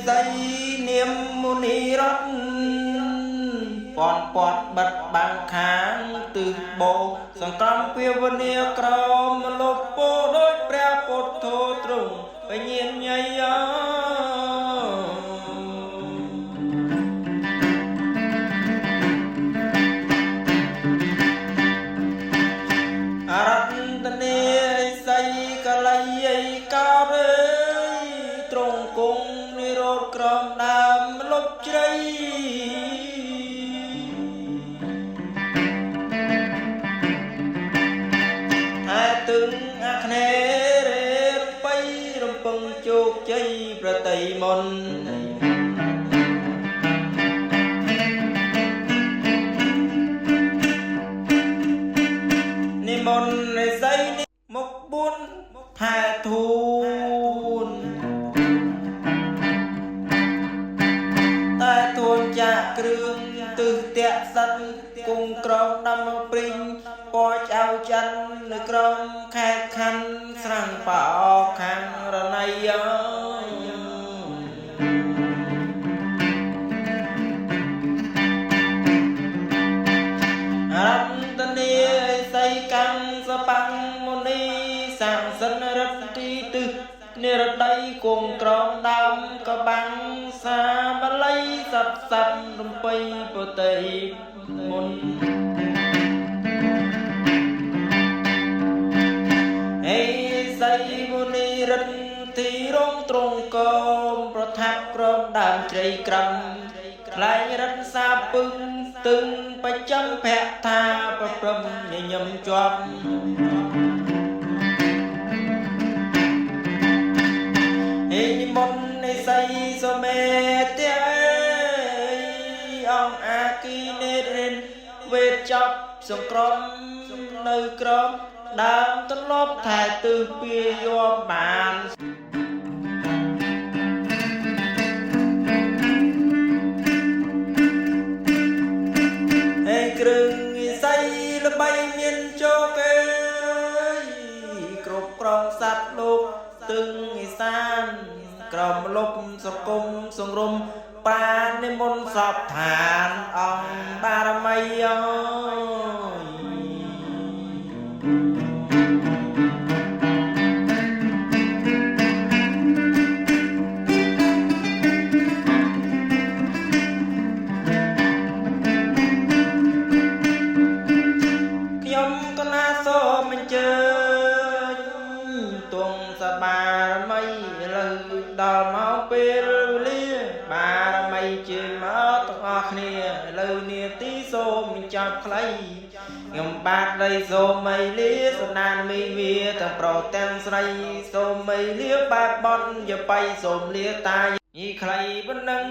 សីនាមមុនីរតពាន់ពាត់បិទបាំងខាងទិសបោសង្ក្រមពាវនាក្រមលុបពោដោយព្រះពុទ្ធោទ្រង់បញ្ញាញៃអរតនេសីកលៃកោរើទ្រង់គង់និរោធក្រមដើមលុបជ្រៃទឹងអាគ្នេរេរំបៃរំពឹងជោគជ័យប្រតិមន្តនិមន្តនៃសីមុខ4ថែធូនតែទួនចាក់គ្រឿងទិសតៈសិនគង់ក្រងដំព្រិញពណ៌ចៅច័ន្ទនៅក្រមខេត្តខណ្ឌស្រាំងបោខាងរណៃអន្តនីសីកម្មសបាំងមុនីសាំសិនរតទីទិសនិរដីគង់ក្រមដើមកបាំងសាបល័យសັບសັບរំបីពុតិមុនសីមុនីរិទ្ធទីរងទ្រង់កោមប្រថាប់ក្រមដើមជ្រៃក្រំខ្លែងរិទ្ធសាពឹងទឹងបច្ចំភៈថាប្រព្រំញញឹមជាប់និមន្តនៃសីសមេតេអង្គអាគីនេរិនវេទចប់សង្ក្រមនៅក្រមដើមទន្លប់ថែទិសពាយមបានហើយគ្រឿងសីល្បីមានជោគេគ្រប់ក្រងសត្វលោកទឹងឥសានក្រមលុបសង្គមសង្រុំប្រាននិមន្តសពឋានអង្គបារមីខ្ញុំកណាសូមអញ្ជើញទង់សបារមីឥឡូវដល់មកពេលវេលាបារមីជើញមកទាំងអស់គ្នាឥឡូវនាទីសូមចាប់ខ្លីខ្ញុំបាទដីសូមមីលាសំណានមីវាទាំងប្រុសទាំងស្រីសូមមីលាបែបបន់យបៃសូមលាតាយីខ្លីប៉ុណ្ណឹង